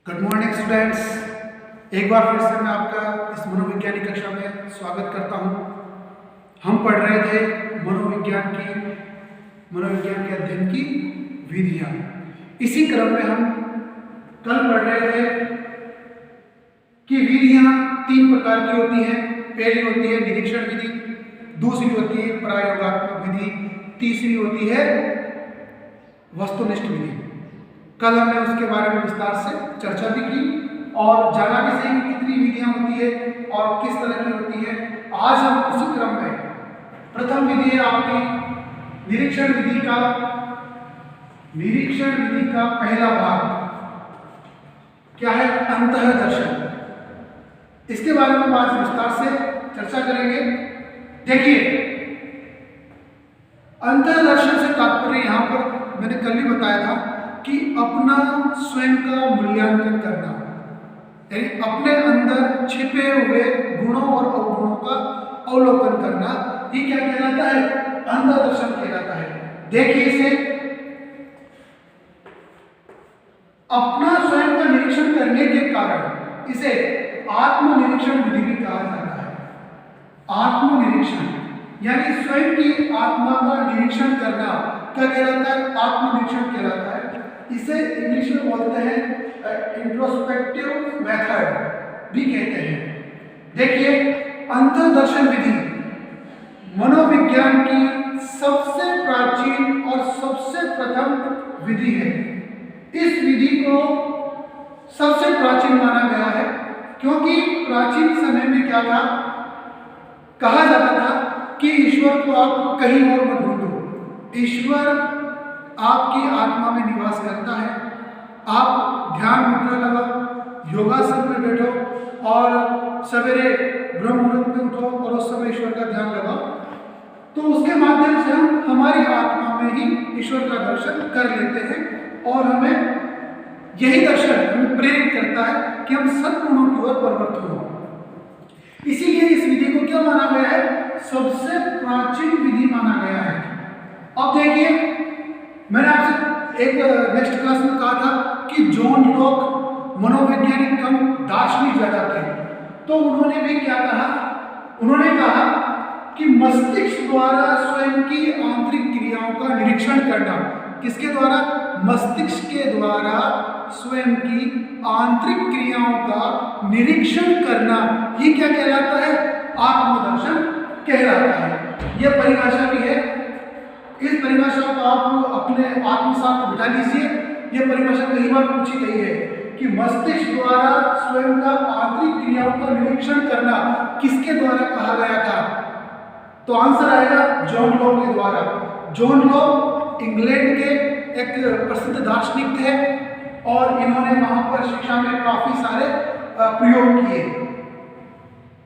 Good morning students. एक बार फिर से मैं आपका इस मनोविज्ञान की कक्षा में स्वागत करता हूं। हम पढ़ रहे थे मनोविज्ञान के अध्ययन की विधियां। इसी क्रम में हम कल पढ़ रहे थे कि विधियां तीन प्रकार की होती हैं। पहली होती है निरीक्षण विधि, दूसरी होती है प्रयोगात्मक विधि, तीसरी होती है वस्तुनिष्ठ विधि। कल हमने उसके बारे में विस्तार से चर्चा भी की और जाना भी सही कितनी विधियां होती है और किस तरह की होती है। आज हम उसी क्रम में प्रथम विधि है आपकी निरीक्षण विधि का पहला भाग क्या है, अंतःदर्शन। इसके बारे में आज विस्तार से चर्चा करेंगे। देखिए, अंतःदर्शन से तात्पर्य यहाँ पर मैंने कल ही बताया था कि अपना स्वयं का मूल्यांकन करना, यानी अपने अंदर छिपे हुए गुणों और अवगुणों का अवलोकन करना, ये क्या कहलाता है, अंतःदर्शन कहलाता है। देखिए, इसे अपना स्वयं का निरीक्षण करने के कारण इसे आत्मनिरीक्षण विधि भी कहा जाता है। आत्मनिरीक्षण यानी स्वयं की आत्मा का निरीक्षण करना क्या कहलाता है, आत्मनिरीक्षण कहलाता है। इसे इंग्लिश में बोलते हैं इंट्रोस्पेक्टिव मेथड भी कहते हैं। देखिए, अंतःदर्शन विधि मनोविज्ञान की सबसे प्राचीन और सबसे प्रथम विधि है। इस विधि को सबसे प्राचीन माना गया है क्योंकि प्राचीन समय में क्या था, कहा जाता था कि ईश्वर को आप कहीं और मत ढूंढो, ईश्वर आपकी आत्मा में निवास करता है। आप ध्यान मुद्रा लगाओ, योगासन में बैठो और सवेरे ब्रह्म मुहूर्त में उठो और उस समय ईश्वर का ध्यान लगाओ, तो उसके माध्यम से हम हमारी आत्मा में ही ईश्वर का दर्शन कर लेते हैं और हमें यही दर्शन हमें प्रेरित करता है कि हम सद्गुणों की ओर परिवर्तित हो। इसीलिए इस विधि को क्या माना गया है, सबसे प्राचीन विधि माना गया है। अब देखिए, मैंने आपसे एक नेक्स्ट क्लास में कहा था कि जॉन लॉक मनोवैज्ञानिक कम दार्शनिक ज्यादा थे, तो उन्होंने भी क्या कहा, उन्होंने कहा कि मस्तिष्क द्वारा स्वयं की आंतरिक क्रियाओं का निरीक्षण करना। किसके द्वारा, मस्तिष्क के द्वारा स्वयं की आंतरिक क्रियाओं का निरीक्षण करना, ये क्या कहलाता है, आत्मदर्शन कहलाता है। यह परिभाषा भी है। इस परिभाषा को आप अपने आत्मसात बिठा लीजिए। यह परिभाषा कई बार पूछी गई है कि मस्तिष्क द्वारा स्वयं का आंतरिक क्रियाओं का निरीक्षण करना किसके द्वारा कहा गया था, तो आंसर आएगा जॉन लॉक के द्वारा। जॉन लॉक इंग्लैंड के एक प्रसिद्ध दार्शनिक थे और इन्होंने वहां पर शिक्षा में काफी सारे प्रयोग किए।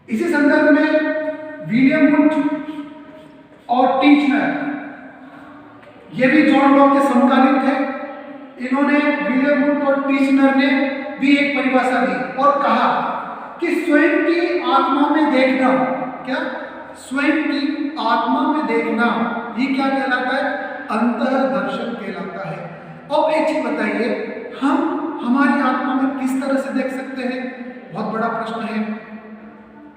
इसी संदर्भ में विलियम वुड और टीचनर, ये भी जॉन लॉक के समकालीन थे। इन्होंने, विलियम वुड और टीचनर ने भी एक परिभाषा दी और कहा कि स्वयं की आत्मा में देखना, क्या, स्वयं की आत्मा में देखना, ये क्या कहलाता है, अंतःदर्शन कहलाता है। अब एक चीज बताइए, हम हमारी आत्मा में किस तरह से देख सकते हैं, बहुत बड़ा प्रश्न है।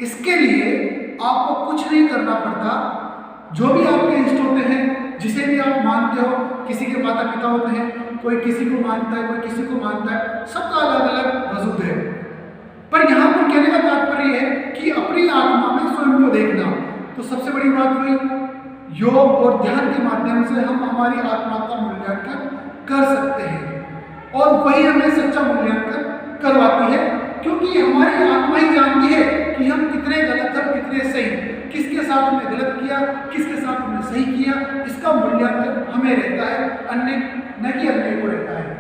इसके लिए आपको कुछ नहीं करना पड़ता। जो भी आपके इष्ट होते हैं, जिसे भी आप मानते हो, किसी के माता पिता होते हैं, कोई किसी को मानता है, कोई किसी को मानता है, सबका अलग अलग वजूद है। पर यहाँ पर कहने का तात्पर्य है कि अपनी आत्मा में स्वयं को देखना। तो सबसे बड़ी बात हुई, योग और ध्यान के माध्यम से हम हमारी आत्मा का मूल्यांकन कर सकते हैं और वही हमें सच्चा मूल्यांकन करवाती है, क्योंकि हमारी आत्मा ही जानती है कि हम कितने गलत हैं, कितने सही, किसके साथ हमने गलत किया, किसके साथ हमने सही किया। इसका मूल्यांकन हमें रहता है, अन्य न कि अन्य को रहता है।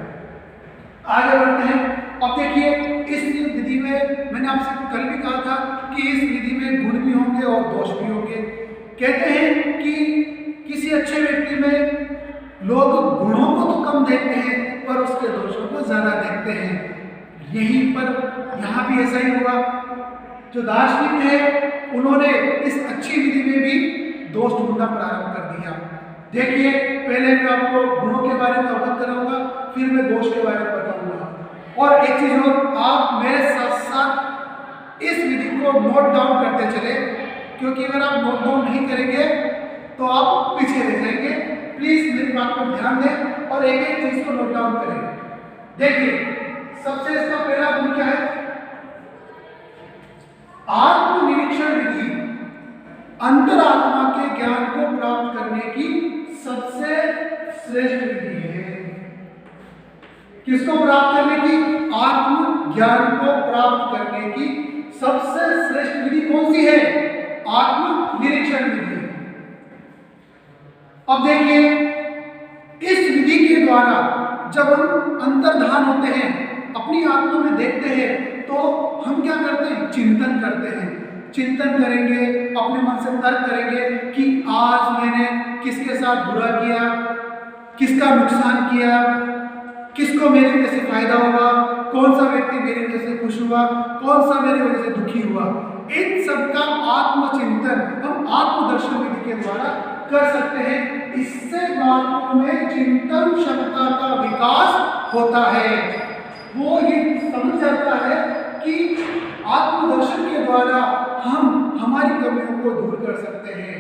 आगे बढ़ते हैं। अब देखिए, इस विधि में मैंने आपसे कल भी कहा था कि इस विधि में गुण भी होंगे और दोष भी होंगे। कहते हैं कि किसी अच्छे व्यक्ति में लोग गुणों को तो कम देखते हैं पर उसके दोषों को ज्यादा देखते हैं। यहीं पर यहाँ भी ऐसा ही हुआ। जो दार्शनिक है, उन्होंने इस अच्छी विधि में भी दोष ढूंढना प्रारंभ कर दिया। देखिए, पहले मैं आपको गुणों के बारे में अवगत कराऊंगा, फिर मैं दोष के बारे में बताऊंगा और एक चीज और, आप मेरे साथ साथ इस विधि को नोट डाउन करते चले, क्योंकि अगर आप नोट डाउन नहीं करेंगे तो आप पीछे रह जाएंगे। प्लीज मेरी बात पर ध्यान दें और एक एक चीज को नोट डाउन करें। देखिए, सबसे इसका पहला गुण क्या है? आत्मनिरीक्षण विधि अंतरात्मा के ज्ञान को प्राप्त करने की सबसे श्रेष्ठ विधि है। किसको प्राप्त करने की? आत्म ज्ञान को प्राप्त करने की सबसे श्रेष्ठ विधि कौन सी है? आत्मनिरीक्षण विधि। अब देखिए, इस विधि के द्वारा जब हम अंतर्धान होते हैं, अपनी आत्मा में देखते हैं, तो हम क्या करते हैं? चिंतन करते हैं। चिंतन करेंगे, अपने मन से तर्क करेंगे कि आज मैंने किसके साथ बुरा किया, किसका नुकसान किया, किसको मेरी वजह से फायदा हुआ, कौन सा व्यक्ति मेरी वजह से खुश हुआ, कौन सा मेरी वजह से दुखी हुआ। इन सब का आत्मचिंतन हम आत्मदर्शन विधि के द्वारा कर सकते हैं। इससे बालकों में चिंतन क्षमता का विकास होता है। वो ये समझ जाता है कि आत्मदर्शन के द्वारा हम हमारी कमियों को दूर कर सकते हैं।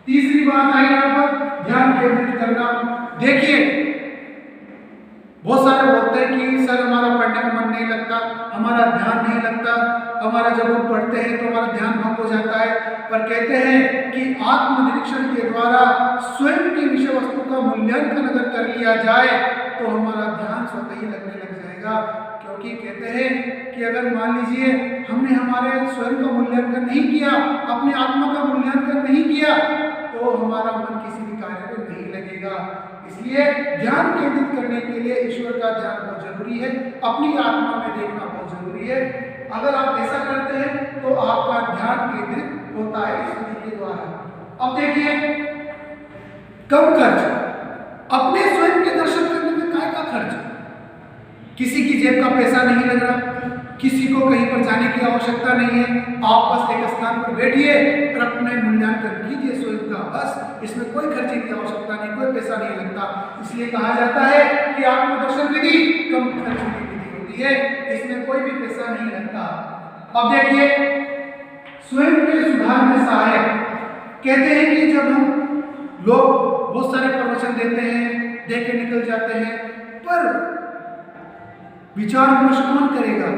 तीसरी बात आई यहाँ पर ध्यान केंद्रित करना। देखिए, बहुत सारे बोलते हैं कि सर हमारा पढ़ने में मन नहीं लगता, हमारा ध्यान नहीं लगता, हमारा जब हम पढ़ते हैं तो हमारा ध्यान भंग हो जाता है। पर कहते हैं कि आत्मनिरीक्षण के द्वारा स्वयं की विषय वस्तु का मूल्यांकन अगर कर लिया जाए तो हमारा ध्यान स्वतः ही लगने लग जाएगा। क्योंकि कहते हैं कि अगर मान लीजिए हमने हमारे स्वयं का मूल्यांकन नहीं किया, अपनी आत्मा का मूल्यांकन नहीं किया, तो हमारा मन किसी भी कार्य में नहीं लगेगा। इसलिए ध्यान केंद्रित करने के लिए ईश्वर का ध्यान बहुत जरूरी है, अपनी आत्मा में देखना बहुत जरूरी है। अगर आप ऐसा करते हैं तो आपका ध्यान केंद्रित होता है इस विधि के द्वारा। अब देखिए, कम खर्च, अपने स्वयं के दर्शन करने में काय का खर्च? किसी की जेब का पैसा नहीं लग रहा, किसी को कहीं पर जाने की आवश्यकता नहीं है, आप बस एक स्थान पर बैठिए और अपने मूल्यांकन कीजिए स्वयं का, बस इसमें कोई खर्चे की आवश्यकता नहीं, कोई पैसा नहीं लगता। इसलिए कहा जाता है कि आत्मदर्शन विधि कम खर्च की विधि होती है, इसमें कोई भी पैसा नहीं लगता। अब देखिए, स्वयं के सुधार में सहायक, कहते हैं कि जब हम लोग बहुत सारे प्रवचन देते हैं, दे के निकल जाते हैं, पर विचार विमर्श कौन करेगा?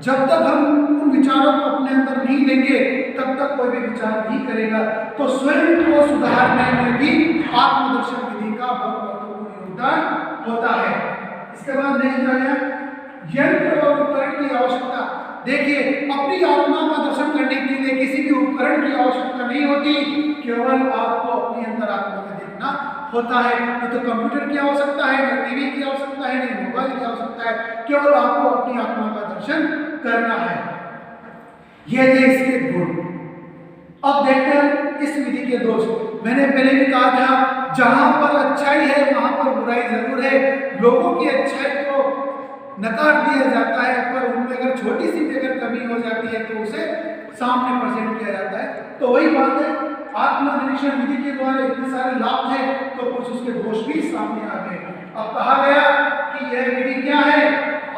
जब तक हम उन विचारों को अपने अंदर नहीं लेंगे तब तक कोई भी विचार नहीं करेगा। तो स्वयं को सुधारने में भी आत्मदर्शन विधि का बहुत महत्वपूर्ण योगदान होता है। इसके बाद नेक्स्ट आ गया यंत्र और उपकरण की आवश्यकता। देखिए, अपनी आत्मा का दर्शन करने के लिए किसी भी उपकरण की आवश्यकता नहीं होती, केवल आपको अपनी अंतर आत्मा में देखना होता है। न तो कंप्यूटर की आवश्यकता है, न टीवी की आवश्यकता है, न मोबाइल की आवश्यकता है, केवल आपको अपनी आत्मा का दर्शन करना है। ये थे इसके गुण। अब देखते हैं इस विधि के दोष। मैंने पहले भी कहा था, जहां पर अच्छाई है वहां पर बुराई जरूर है। लोगों की अच्छाई को नकार दिया जाता है, पर उनमें अगर छोटी सी भी अगर कमी हो जाती है तो उसे सामने प्रेजेंट किया जाता है। तो वही बात है, आत्मनिरीक्षण विधि के द्वारा इतने सारे लाभ थे तो कुछ उसके दोष भी सामने आ गए। अब कहा गया कि यह विधि क्या है?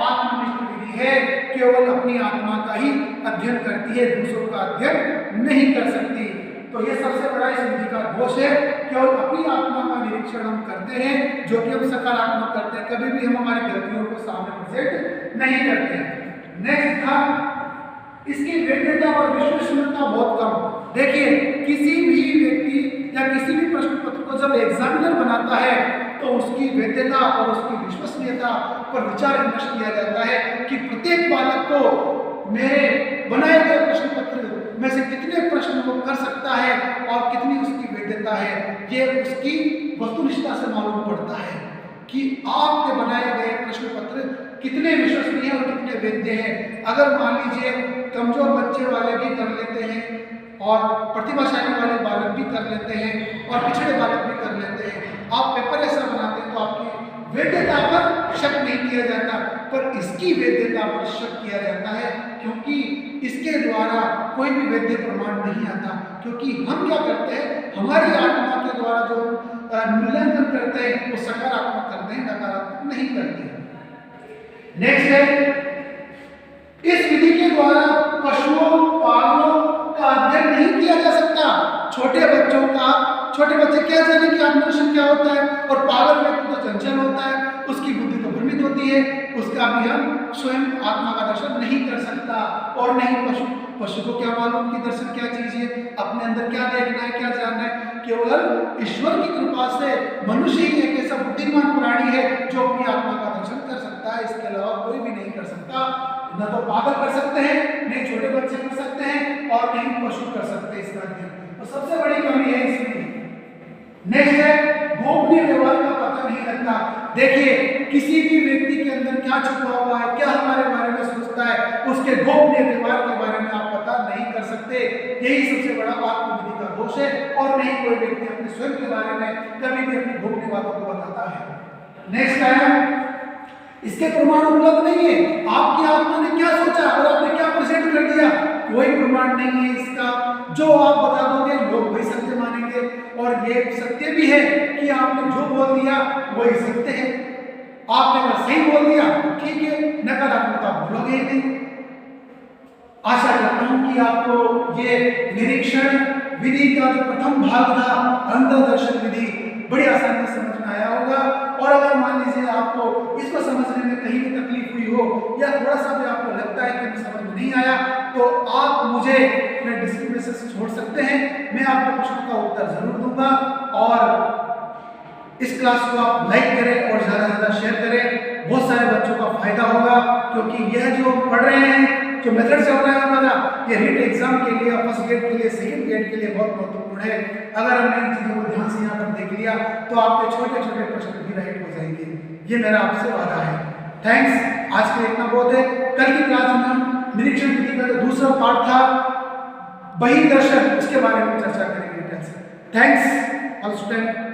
आत्मनिष्ठ विधि है, केवल अपनी आत्मा का ही अध्ययन करती है, दूसरों का अध्ययन नहीं कर सकती। तो ये सबसे बड़ा इस विधि का दोष है, केवल अपनी आत्मा का निरीक्षण हम करते हैं, जो कि हम सकारात्मक करते हैं, कभी भी हम हमारी गलतियों को सामने प्रेजेंट नहीं करते हैं। नेक्स्ट था इसकी वैधता और विश्वसनीयता बहुत कम। देखिए, किसी भी व्यक्ति या किसी भी प्रश्न पत्र को जब एग्जामिनर बनाता है तो उसकी वैधता और उसकी विश्वसनीयता पर विचार विमर्श किया जाता है कि प्रत्येक बालक को मेरे बनाए गए प्रश्न पत्र में से कितने प्रश्न वो कर सकता है और कितनी उसकी वैधता है। ये उसकी वस्तुनिष्ठता से मालूम पड़ता है कि आपके बनाए गए प्रश्न पत्र कितने विश्वसनीय और कितने वैध हैं। अगर मान लीजिए कमजोर बच्चे वाले भी कर लेते हैं और प्रतिभाशाली वाले बालक भी कर लेते हैं और पिछड़े बालक भी कर लेते हैं, आप पेपर ऐसा बनाते हैं तो आपकी वैधता पर शक नहीं किया जाता, पर इसकी वैधता पर शक किया जाता है, क्योंकि इसके द्वारा कोई भी वैध प्रमाण नहीं आता। क्योंकि हम क्या करते हैं, हमारी आत्मा के द्वारा जो मूल्यांकन करते हैं वो सकारात्मक करते हैं, नकारात्मक नहीं करते हैं। नेक्स्ट है, इस विधि के द्वारा पशुओं पालनों का अध्ययन नहीं किया जा सकता। छोटे बच्चे क्या जाने कि मनुष्य क्या होता है, और पागल व्यक्ति तो चंचल होता है, उसकी बुद्धि तो भ्रमित होती है, उसका भी हम स्वयं आत्मा का दर्शन नहीं कर सकता। और नहीं पशु को क्या मालूम कि दर्शन क्या चीज है, अपने अंदर क्या देखना है, क्या जानना है। केवल ईश्वर की कृपा से मनुष्य ही एक ऐसा बुद्धिमान प्राणी है जो अपनी आत्मा का दर्शन कर सकता है, इसके अलावा कोई भी नहीं कर सकता। न तो पागल कर सकते हैं, नहीं छोटे बच्चे कर सकते हैं, और नहीं पशु कर सकते इसका अध्ययन। तो सबसे बड़ी कमी है इसमें। नेक्स्ट है, गोपनीय व्यवहार का पता नहीं लगता। देखिए, किसी भी व्यक्ति के अंदर क्या छुपा हुआ है, क्या हमारे बारे में सोचता है, उसके गोपनीय व्यवहार के बारे में आप पता नहीं कर सकते। यही सबसे बड़ा आत्मविधि का दोष है। और नहीं कोई व्यक्ति अपने स्वयं के बारे में कभी भी अपनी गोपनीय बातों को बताता है। नेक्स्ट है, इसके प्रमाण उपलब्ध नहीं है। आपकी आत्मा ने क्या सोचा और आपने क्या प्रेजेंट कर दिया, कोई प्रमाण नहीं है इसका। जो आप बता दोगे लोग वही सत्य मानेंगे, और ये सत्य भी है कि आपने जो बोल दिया वही सत्य है। आपने अगर सही बोल दिया ठीक है, नकारात्मक आप बोलोगे ही नहीं। आशा करता हूं कि आपको ये निरीक्षण विधि का जो प्रथम भाग था, अंतर्दर्शन विधि, बड़ी आसानी से समझ में आया होगा। और अगर मान लीजिए आपको इसको समझने में कहीं भी तकलीफ हुई हो, या थोड़ा सा भी आपको लगता है कि मुझे समझ में नहीं आया, तो आप मुझे अपने डिस्क्रिप्शन मैसेज छोड़ सकते हैं। मैं आपके प्रश्नों का उत्तर जरूर दूंगा। और इस क्लास को आप लाइक करें और ज़्यादा से ज़्यादा शेयर करें, बहुत सारे बच्चों का फायदा होगा। क्योंकि यह जो पढ़ रहे हैं, जो मेथड चल रहा है हमारा, ये रीट एग्जाम के लिए, फर्स्ट ग्रेड के लिए, सेकंड ग्रेड के लिए बहुत महत्वपूर्ण है। अगर हमने इन चीज़ों को ध्यान से यहाँ पर देख लिया तो आपके छोटे छोटे प्रश्न भी राइट हो जाएंगे। ये मेरा आपसे वादा है। थैंक्स, आज के लिए इतना बहुत है। कल की क्लास में हम निरीक्षण विधि का जो दूसरा पार्ट था, बहिर्दर्शन, उसके बारे में चर्चा करेंगे। Thanks all student.